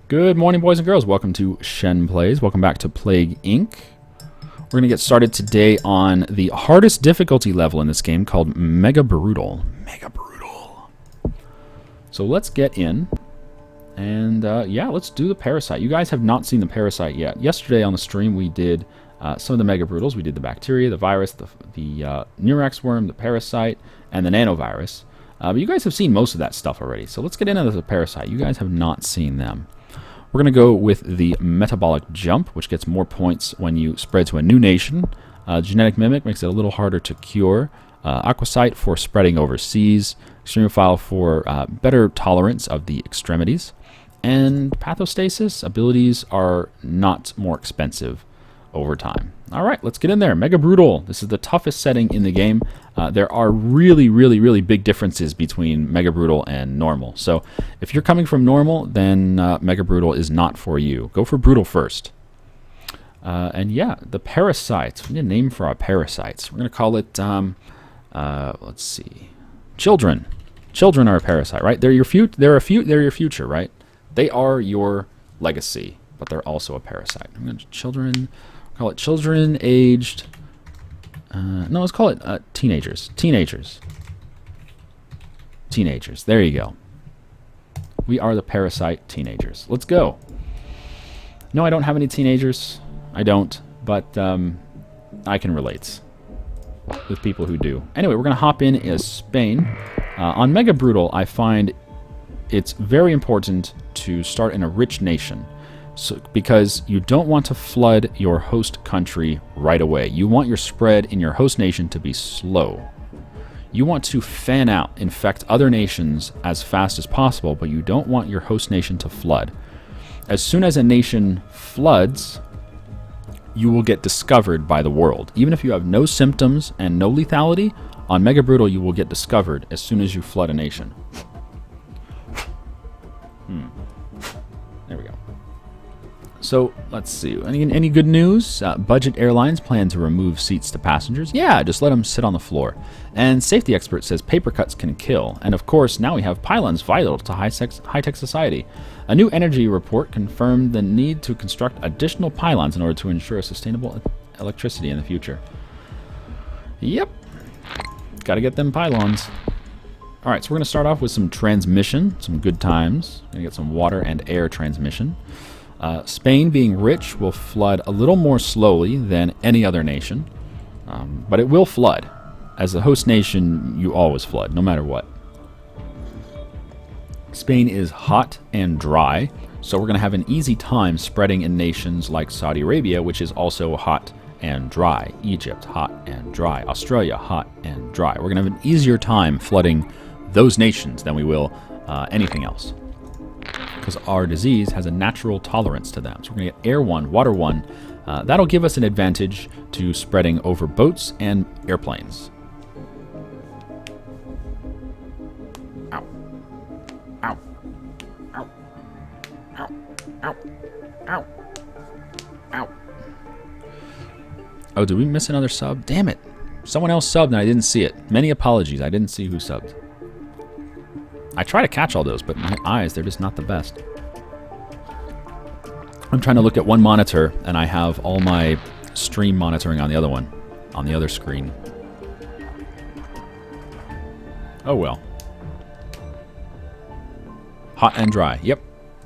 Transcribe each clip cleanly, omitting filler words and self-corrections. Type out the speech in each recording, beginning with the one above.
Good morning, boys and girls. Welcome to Shen Plays. Welcome back to Plague Inc. We're going to get started today on the hardest difficulty level in this game called megabrutal. Megabrutal. So let's get in. And yeah, let's do the Parasite. You guys have not seen the Parasite yet. Yesterday on the stream we did some of the megabrutals. We did the bacteria, the virus, the Murex worm, the Parasite, and the nanovirus. But you guys have seen most of that stuff already. So let's get into the Parasite. You guys have not seen them. We're going to go with the metabolic jump, which gets more points when you spread to a new nation. Genetic mimic makes it a little harder to cure. Aquasite for spreading overseas. Extremophile for better tolerance of the extremities. And pathostasis abilities are not more expensive over time. All right, let's get in there. Megabrutal. This is the toughest setting in the game. There are really big differences between Megabrutal and normal. So if you're coming from normal, then Megabrutal is not for you. Go for Brutal first. And yeah, the Parasites. We need a name for our Parasites. We're going to call it, let's see, Children. Children are a Parasite, right? They're your future, right? They are your legacy, but they're also a Parasite. I'm going to children. Call it children aged. No, let's call it teenagers. Teenagers. There you go. We are the Parasite teenagers. Let's go. No, I don't have any teenagers. I don't, but I can relate with people who do. Anyway, we're going to hop in as Spain. On Megabrutal, I find it's very important to start in a rich nation. So, because you don't want to flood your host country right away. You want your spread in your host nation to be slow. You want to fan out, infect other nations as fast as possible, but you don't want your host nation to flood. As soon as a nation floods, you will get discovered by the world. Even if you have no symptoms and no lethality, on Megabrutal you will get discovered as soon as you flood a nation. There we go. So, let's see. Any good news? Budget airlines plan to remove seats to passengers. Yeah, just let them sit on the floor. And safety expert says paper cuts can kill. And of course, now we have pylons vital to high-tech society. A new energy report confirmed the need to construct additional pylons in order to ensure sustainable electricity in the future. Yep. Gotta get them pylons. Alright, so we're going to start off with some transmission, some good times. We're going to get some water and air transmission. Spain, being rich, will flood a little more slowly than any other nation, but it will flood. As a host nation, you always flood, no matter what. Spain is hot and dry, so we're going to have an easy time spreading in nations like Saudi Arabia, which is also hot and dry. Egypt, hot and dry. Australia, hot and dry. We're going to have an easier time flooding those nations than we will anything else, because our disease has a natural tolerance to them. So we're going to get air 1, water 1. That'll give us an advantage to spreading over boats and airplanes. Ow. Ow. Ow. Ow. Ow. Ow. Ow. Oh, did we miss another sub? Damn it. Someone else subbed and I didn't see it. Many apologies. I didn't see who subbed. I try to catch all those, but my eyes, they're just not the best. I'm trying to look at one monitor, and I have all my stream monitoring on the other one, on the other screen. Oh well. Hot and dry. Yep,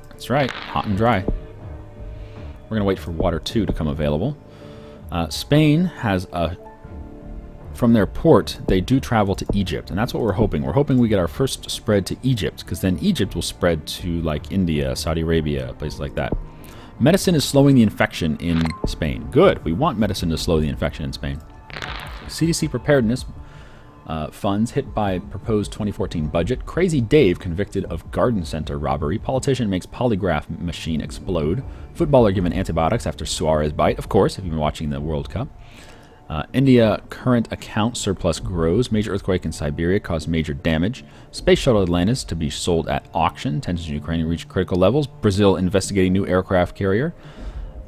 that's right, hot and dry. We're going to wait for water 2 to come available. Spain has a... From their port, they do travel to Egypt, and that's what we're hoping. We're hoping we get our first spread to Egypt, because then Egypt will spread to, like, India, Saudi Arabia, places like that. Medicine is slowing the infection in Spain. Good. We want medicine to slow the infection in Spain. CDC preparedness funds hit by proposed 2014 budget. Crazy Dave convicted of garden center robbery. Politician makes polygraph machine explode. Footballer given antibiotics after Suarez bite. Of course, if you've been watching the World Cup. India current account surplus grows. Major earthquake in Siberia caused major damage. Space shuttle Atlantis to be sold at auction. Tensions in Ukraine reach critical levels. Brazil investigating new aircraft carrier.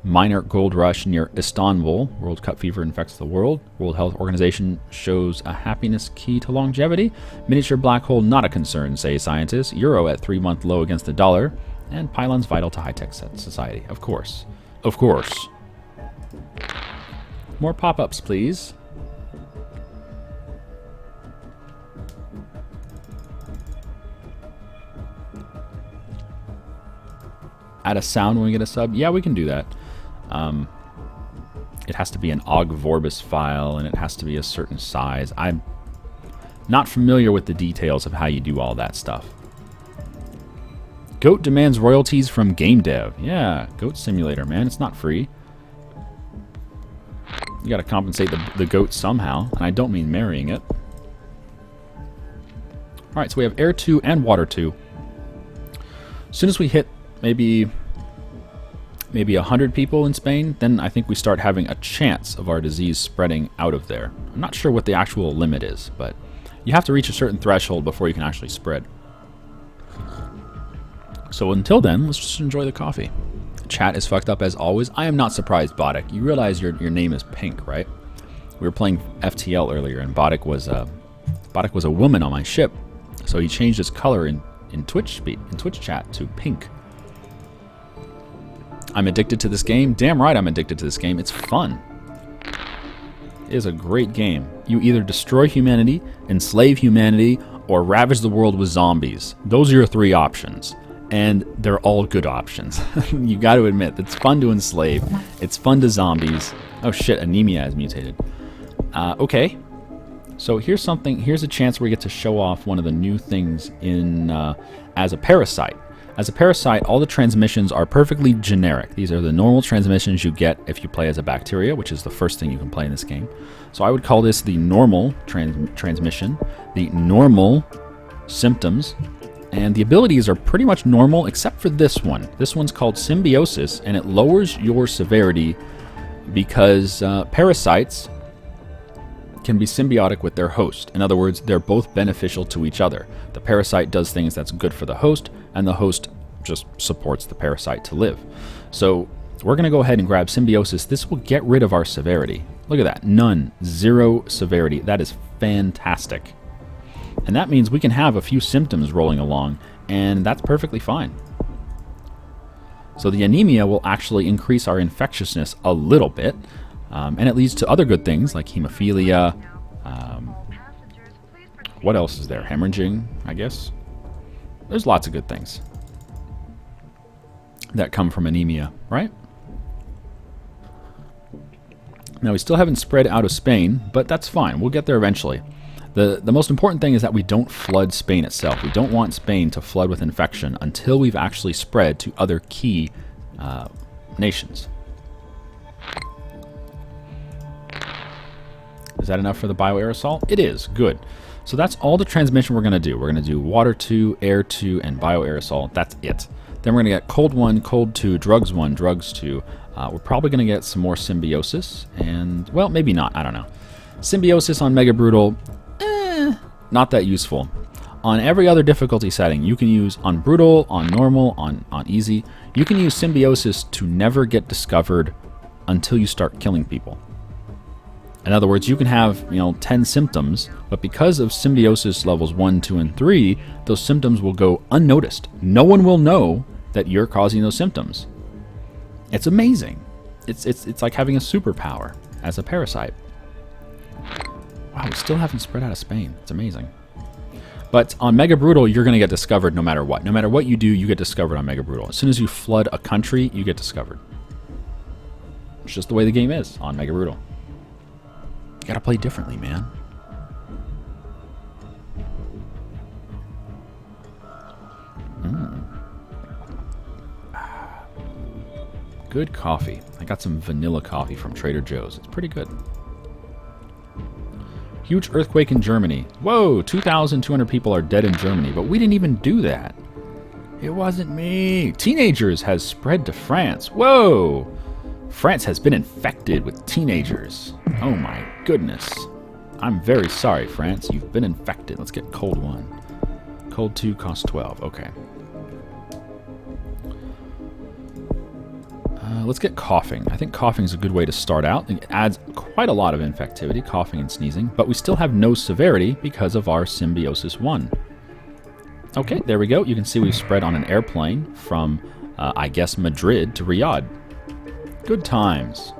Minor gold rush near Istanbul. World Cup fever infects the world. World Health Organization shows a happiness key to longevity. Miniature black hole not a concern, say scientists. Euro at 3-month low against the dollar. And pylons vital to high-tech society. Of course. Of course. More pop-ups, please. Add a sound when we get a sub? Yeah, we can do that. It has to be an ogvorbis file, and it has to be a certain size. I'm not familiar with the details of how you do all that stuff. Goat demands royalties from game dev. Yeah, Goat Simulator, man. It's not free. You gotta compensate the goat somehow, and I don't mean marrying it. Alright, so we have air 2 and water 2. As soon as we hit maybe 100 people in Spain, then I think we start having a chance of our disease spreading out of there. I'm not sure what the actual limit is, but you have to reach a certain threshold before you can actually spread. So until then, let's just enjoy the coffee. Chat is fucked up as always. I am not surprised, Boddick. You realize your name is Pink, right? We were playing FTL earlier, and Boddick was a woman on my ship, so he changed his color in Twitch chat to Pink. I'm addicted to this game. Damn right I'm addicted to this game. It's fun. It is a great game. You either destroy humanity, enslave humanity, or ravage the world with zombies. Those are your three options. And they're all good options. You got to admit, it's fun to enslave. It's fun to zombies. Oh shit, anemia has mutated. Okay. So here's a chance where we get to show off one of the new things in as a parasite. As a parasite, all the transmissions are perfectly generic. These are the normal transmissions you get if you play as a bacteria, which is the first thing you can play in this game. So I would call this the normal transmission, the normal symptoms, and the abilities are pretty much normal except for this one. This one's called symbiosis, and it lowers your severity because parasites can be symbiotic with their host. In other words, they're both beneficial to each other. The parasite does things that's good for the host, and the host just supports the parasite to live. So we're going to go ahead and grab symbiosis. This will get rid of our severity. Look at that. None. 0 severity. That is fantastic. And that means we can have a few symptoms rolling along, and that's perfectly fine. So the anemia will actually increase our infectiousness a little bit, and it leads to other good things like hemophilia. What else is there? Hemorrhaging, I guess. There's lots of good things that come from anemia, right? Now, we still haven't spread out of Spain, but that's fine. We'll get there eventually. The most important thing is that we don't flood Spain itself. We don't want Spain to flood with infection until we've actually spread to other key nations. Is that enough for the bioaerosol? It is. Good. So that's all the transmission we're going to do. We're going to do water 2, air 2, and bioaerosol. That's it. Then we're going to get cold 1, cold 2, drugs 1, drugs 2. We're probably going to get some more symbiosis. And, well, maybe not. I don't know. Symbiosis on megabrutal, not that useful. On every other difficulty setting, you can use on brutal, on normal, on easy. You can use symbiosis to never get discovered until you start killing people. In other words, you can have, 10 symptoms, but because of symbiosis levels 1, 2, and 3, those symptoms will go unnoticed. No one will know that you're causing those symptoms. It's amazing. It's like having a superpower as a parasite. Wow, we still haven't spread out of Spain. It's amazing. But on megabrutal, you're going to get discovered no matter what. No matter what you do, you get discovered on megabrutal. As soon as you flood a country, you get discovered. It's just the way the game is on megabrutal. You gotta play differently, man. Good coffee. I got some vanilla coffee from Trader Joe's. It's pretty good. Huge earthquake in Germany. Whoa, 2,200 people are dead in Germany, but we didn't even do that. It wasn't me. Teenagers has spread to France. Whoa. France has been infected with teenagers. Oh my goodness. I'm very sorry, France. You've been infected. Let's get cold 1. Cold 2 costs 12. Okay. Let's get coughing. I think coughing is a good way to start out. It adds quite a lot of infectivity, coughing and sneezing, but we still have no severity because of our symbiosis 1. Okay, there we go. You can see we've spread on an airplane from, I guess, Madrid to Riyadh. Good times.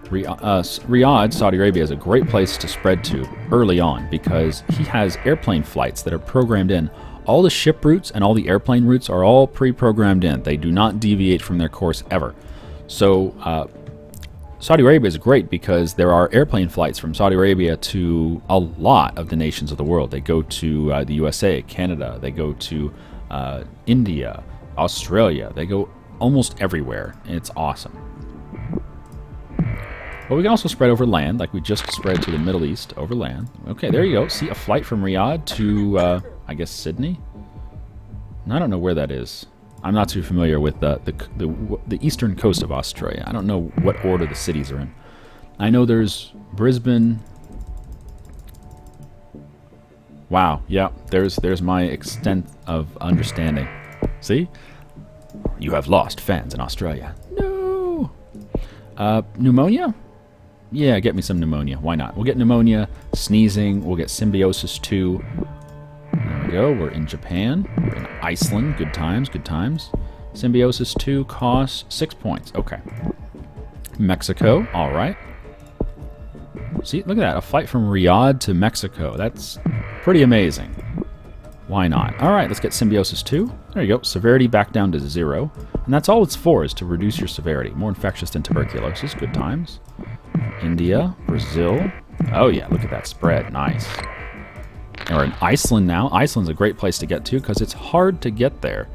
Riyadh, Saudi Arabia, is a great place to spread to early on because he has airplane flights that are programmed in. All the ship routes and all the airplane routes are all pre-programmed in. They do not deviate from their course ever. So Saudi Arabia is great because there are airplane flights from Saudi Arabia to a lot of the nations of the world. They go to the USA, Canada, they go to India, Australia. They go almost everywhere, and it's awesome. But we can also spread over land, like we just spread to the Middle East over land. Okay, there you go. See, a flight from Riyadh to, I guess, Sydney? I don't know where that is. I'm not too familiar with the eastern coast of Australia. I don't know what order the cities are in. I know there's Brisbane. Wow, yeah, there's my extent of understanding. See? You have lost fans in Australia. No! Pneumonia? Yeah, get me some pneumonia. Why not? We'll get pneumonia, sneezing, we'll get symbiosis 2. There we go. We're in Japan. We're in Iceland. Good times, good times. Symbiosis 2 costs 6 points. Okay. Mexico. All right. See, look at that. A flight from Riyadh to Mexico. That's pretty amazing. Why not? All right, let's get Symbiosis 2. There you go. Severity back down to 0. And that's all it's for, is to reduce your severity. More infectious than tuberculosis. Good times. India. Brazil. Oh, yeah. Look at that spread. Nice. And we're in Iceland now. Iceland's a great place to get to because it's hard to get there.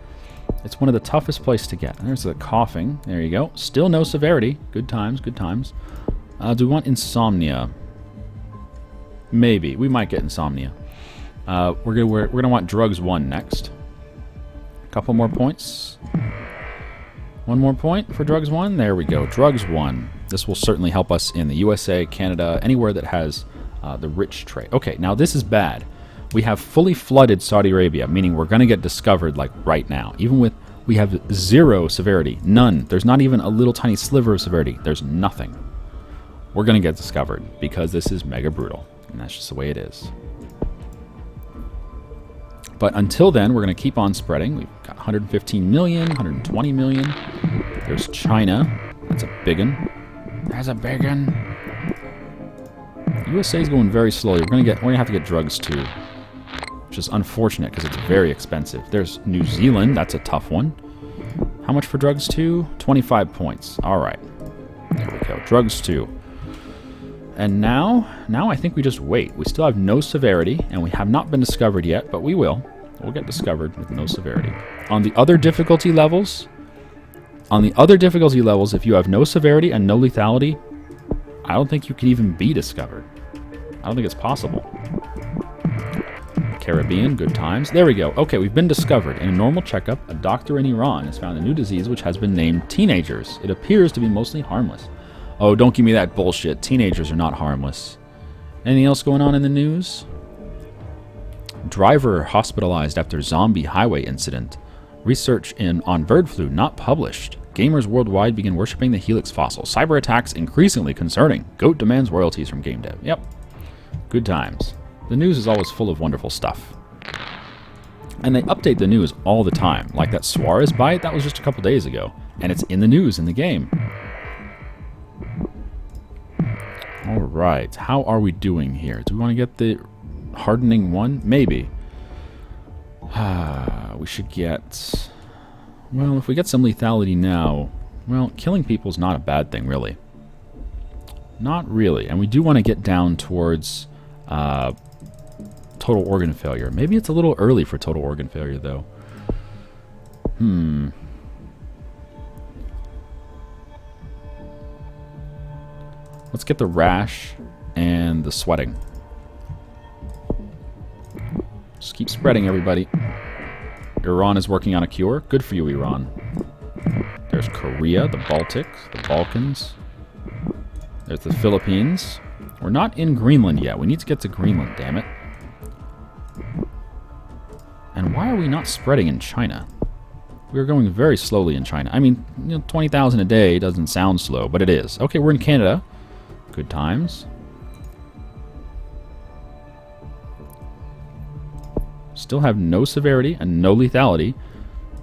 It's one of the toughest places to get. And there's the coughing. There you go. Still no severity. Good times, good times. Do we want insomnia? Maybe. We might get insomnia. We're gonna want drugs 1 next. A couple more points. One more point for drugs 1. There we go. Drugs 1. This will certainly help us in the USA, Canada, anywhere that has the rich trade. Okay, now this is bad. We have fully flooded Saudi Arabia, meaning we're going to get discovered like right now. Even with, we have 0 severity. None. There's not even a little tiny sliver of severity. There's nothing. We're going to get discovered because this is mega brutal. And that's just the way it is. But until then, we're going to keep on spreading. We've got 115 million, 120 million. There's China. That's a big one. That's a big one. USA is going very slowly. We're gonna have to get drugs too, which is unfortunate because it's very expensive. There's New Zealand. That's a tough one. How much for drugs 2? 25 points. All right. There we go. Drugs 2. And now I think we just wait. We still have no severity, and we have not been discovered yet, but we will. We'll get discovered with no severity. On the other difficulty levels, if you have no severity and no lethality, I don't think you can even be discovered. I don't think it's possible. Caribbean, good times. There we go. Okay, we've been discovered. In a normal checkup, a doctor in Iran has found a new disease which has been named teenagers. It appears to be mostly harmless. Oh, don't give me that bullshit. Teenagers are not harmless. Anything else going on in the news? Driver hospitalized after zombie highway incident. Research on bird flu not published. Gamers worldwide begin worshipping the Helix fossil. Cyber attacks increasingly concerning. GOAT demands royalties from game dev. Yep. Good times. The news is always full of wonderful stuff. And they update the news all the time. Like that Suarez bite, that was just a couple days ago. And it's in the news in the game. Alright, how are we doing here? Do we want to get the hardening 1? Maybe. We should get... Well, if we get some lethality now... Well, killing people is not a bad thing, really. Not really. And we do want to get down towards total organ failure. Maybe it's a little early for total organ failure, though. Let's get the rash and the sweating. Just keep spreading, everybody. Iran is working on a cure. Good for you, Iran. There's Korea, the Baltics, the Balkans. There's the Philippines. We're not in Greenland yet. We need to get to Greenland, damn it. And why are we not spreading in China? We're going very slowly in China. I mean, 20,000 a day doesn't sound slow, but it is. Okay, we're in Canada. Good times. still have no severity and no lethality,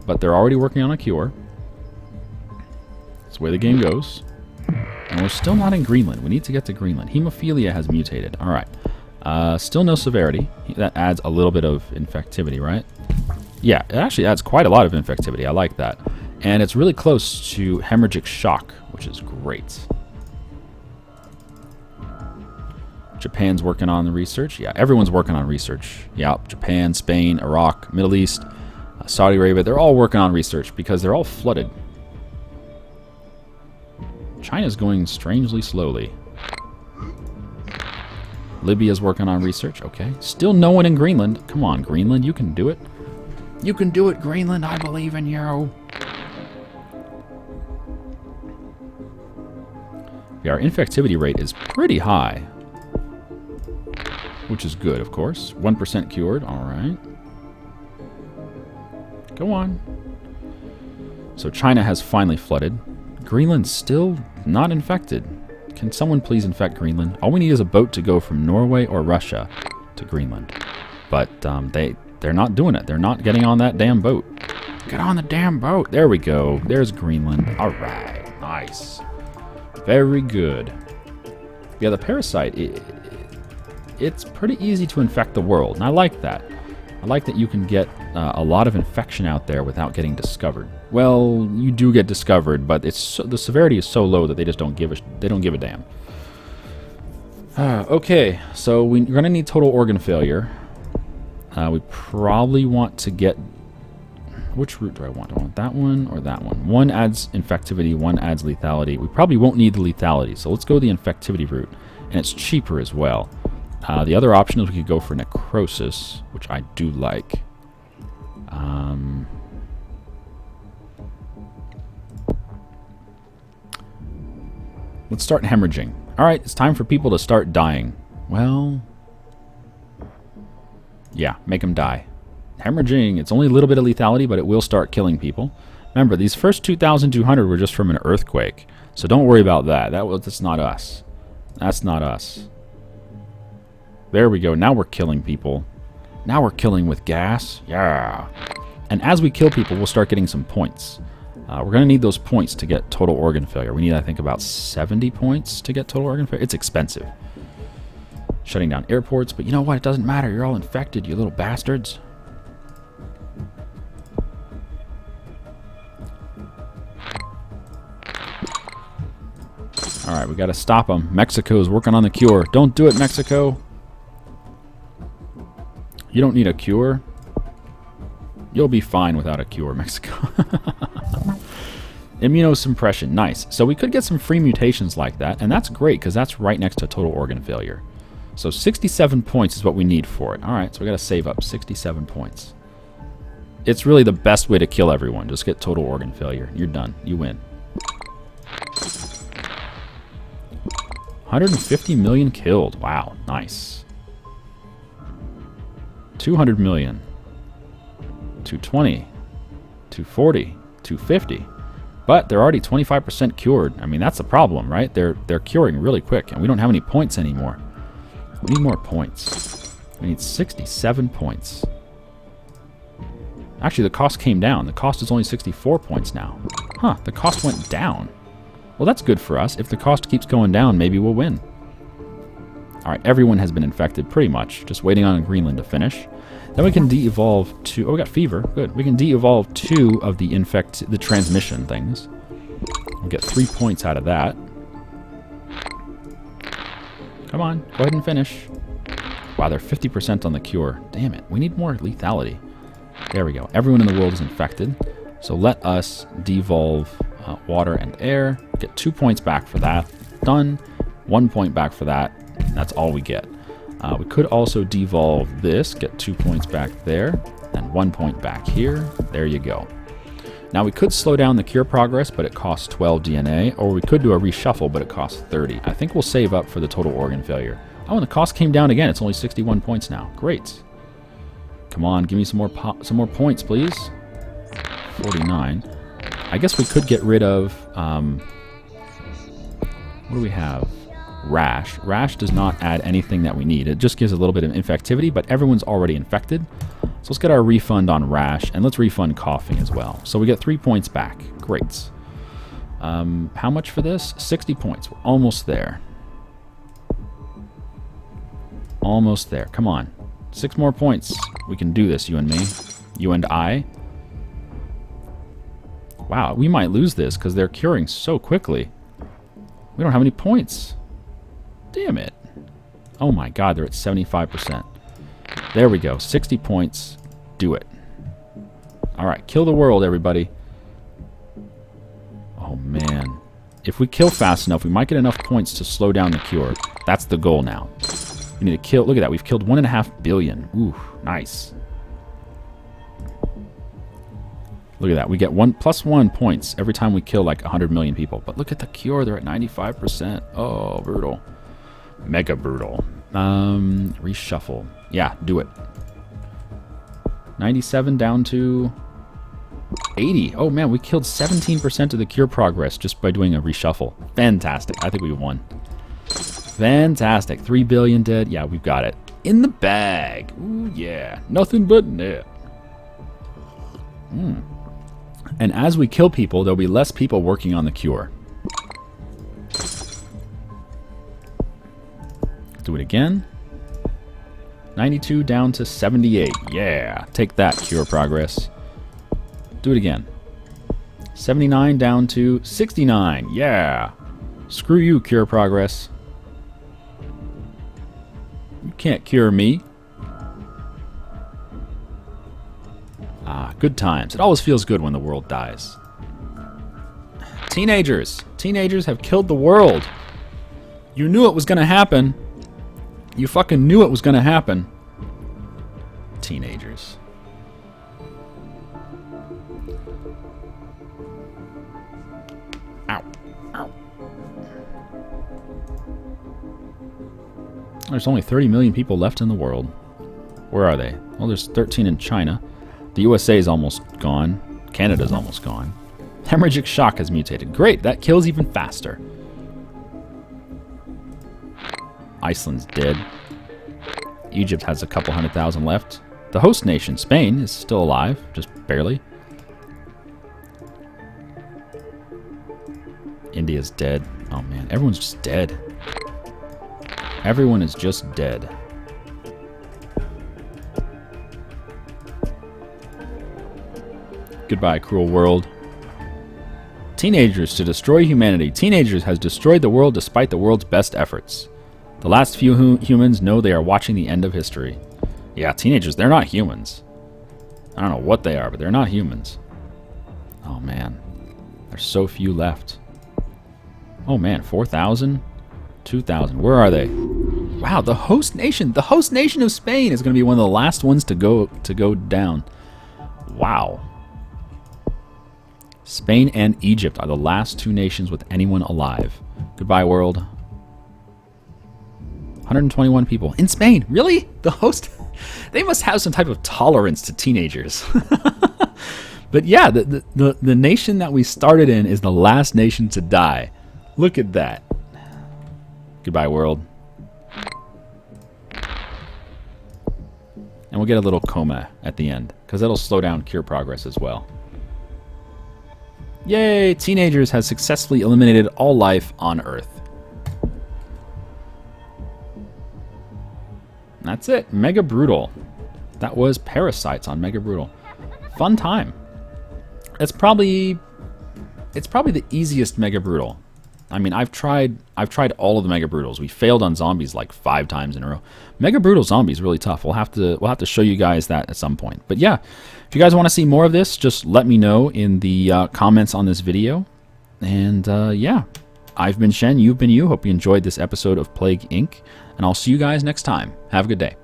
but they're already working on a cure. That's the way the game goes. And we're still not in Greenland. We need to get to Greenland. Hemophilia has mutated. All right. Still no severity. That adds a little bit of infectivity, right? Yeah, it actually adds quite a lot of infectivity. I like that. And it's really close to hemorrhagic shock, which is great. Japan's working on the research. Yeah, everyone's working on research. Yeah, Japan, Spain, Iraq, Middle East, Saudi Arabia. They're all working on research because they're all flooded. China's going strangely slowly. Libya's working on research. Okay. Still no one in Greenland. Come on, Greenland. You can do it. You can do it, Greenland. I believe in you. Yeah, our infectivity rate is pretty high. Which is good, of course. 1% cured. All right. Go on. So China has finally flooded. Greenland's still not infected. Can someone please infect Greenland? All we need is a boat to go from Norway or Russia to Greenland. But they're not doing it. They're not getting on that damn boat. Get on the damn boat. There we go. There's Greenland. All right. Nice. Very good. Yeah, the Parasite, it's pretty easy to infect the world, and I like that. I like that you can get a lot of infection out there without getting discovered. Well, you do get discovered, but the severity is so low that they just don't give a damn. Okay, so we're gonna need total organ failure. We probably want to get... Which route do I want? Do I want that one or that one? One adds infectivity, one adds lethality. We probably won't need the lethality, so let's go the infectivity route. And it's cheaper as well. The other option is we could go for necrosis, which I do like. Let's start hemorrhaging. Alright, it's time for people to start dying. Well... Yeah, make them die. Hemorrhaging, it's only a little bit of lethality, but it will start killing people. Remember, these first 2,200 were just from an earthquake. So don't worry about that. That's not us. That's not us. There we go. Now we're killing people. Now we're killing with gas. Yeah. And as we kill people, we'll start getting some points. We're going to need those points to get total organ failure. We need, I think, about 70 points to get total organ failure. It's expensive. Shutting down airports, but you know what? It doesn't matter. You're all infected, you little bastards. All right, we got to stop them. Mexico's working on the cure. Don't do it, Mexico. You don't need a cure. You'll be fine without a cure, Mexico. Immunosuppression, nice. So we could get some free mutations like that, and that's great because that's right next to total organ failure. So 67 points is what we need for it. All right, so we got to save up 67 points. It's really the best way to kill everyone. Just get total organ failure. You're done. You win. 150 million killed. Wow, nice. 200 million. 220. 240. 250. But they're already 25% cured. I mean, that's a problem, right? They're curing really quick, and we don't have any points anymore. We need more points. We need 67 points. Actually, the cost came down. The cost is only 64 points now. Huh, the cost went down. Well, that's good for us. If the cost keeps going down, maybe we'll win. All right, everyone has been infected pretty much. Just waiting on Greenland to finish. Then we can de-evolve two... Oh, we got fever. Good. We can de-evolve two of the transmission things. We'll get 3 points out of that. Come on, go ahead and finish. Wow, they're 50% on the cure. Damn it, we need more lethality. There we go. Everyone in the world is infected. So let us devolve water and air. Get 2 points back for that. Done. 1 point back for that. That's all we get. We could also devolve this. Get 2 points back there. And 1 point back here. There you go. Now we could slow down the cure progress, but it costs 12 DNA. Or we could do a reshuffle, but it costs 30. I think we'll save up for the total organ failure. Oh, and the cost came down again. It's only 61 points now. Great. Come on, give me some more points, please. 49. I guess we could get rid of... what do we have? Rash. Rash does not add anything that we need. It just gives a little bit of infectivity, but everyone's already infected. So let's get our refund on rash, and let's refund coughing as well. So we get 3 points back. Great. How much for this? 60 points. We're almost there. Almost there. Come on. 6 more points. We can do this, you and me. You and I. Wow, we might lose this because they're curing so quickly. We don't have any points. Damn it. Oh my god, they're at 75%. There we go. 60 points. Do it. Alright, kill the world, everybody. Oh man. If we kill fast enough, we might get enough points to slow down the cure. That's the goal now. We need to kill... Look at that. We've killed 1.5 billion. Ooh, nice. Look at that. We get +1 points every time we kill like 100 million people. But look at the cure. They're at 95%. Oh, brutal. Mega brutal. Reshuffle. Yeah, do it. 97 down to 80. Oh, man. We killed 17% of the cure progress just by doing a reshuffle. Fantastic. I think we won. Fantastic. 3 billion dead. Yeah, we've got it. In the bag. Ooh, yeah. Nothing but net. And as we kill people, there'll be less people working on the cure. Do it again. 92 down to 78. Yeah. Take that, cure progress. Do it again. 79 down to 69. Yeah. Screw you, cure progress. You can't cure me. Ah, good times. It always feels good when the world dies. Teenagers. Teenagers have killed the world. You knew it was going to happen. You fucking knew it was going to happen. Teenagers. Ow. Ow. There's only 30 million people left in the world. Where are they? Well, there's 13 in China. The USA is almost gone. Canada's almost gone. Hemorrhagic shock has mutated. Great, that kills even faster. Iceland's dead. Egypt has a couple 100,000 left. The host nation, Spain, is still alive, just barely. India's dead. Oh man, everyone's just dead. Everyone is just dead. Goodbye, cruel world. Teenagers to destroy humanity. Teenagers has destroyed the world despite the world's best efforts. The last few humans know they are watching the end of history. Yeah, teenagers, they're not humans. I don't know what they are, but they're not humans. Oh man, there's so few left. Oh man, 4,000? 2,000. Where are they? Wow, the host nation of Spain is going to be one of the last ones to go down. Wow. Spain and Egypt are the last two nations with anyone alive. Goodbye, world. 121 people in Spain. Really? The host? They must have some type of tolerance to teenagers. But yeah, the nation that we started in is the last nation to die. Look at that. Goodbye, world. And we'll get a little coma at the end, because that'll slow down cure progress as well. Yay! Teenagers has successfully eliminated all life on Earth. That's it. Mega Brutal. That was Parasites on Mega Brutal. Fun time. It's probably the easiest Mega Brutal. I mean, I've tried all of the Mega Brutals. We failed on zombies like 5 times in a row. Mega Brutal zombie is really tough. We'll have to show you guys that at some point. But yeah, if you guys want to see more of this, just let me know in the comments on this video. And yeah, I've been Shen. You've been you. Hope you enjoyed this episode of Plague Inc. And I'll see you guys next time. Have a good day.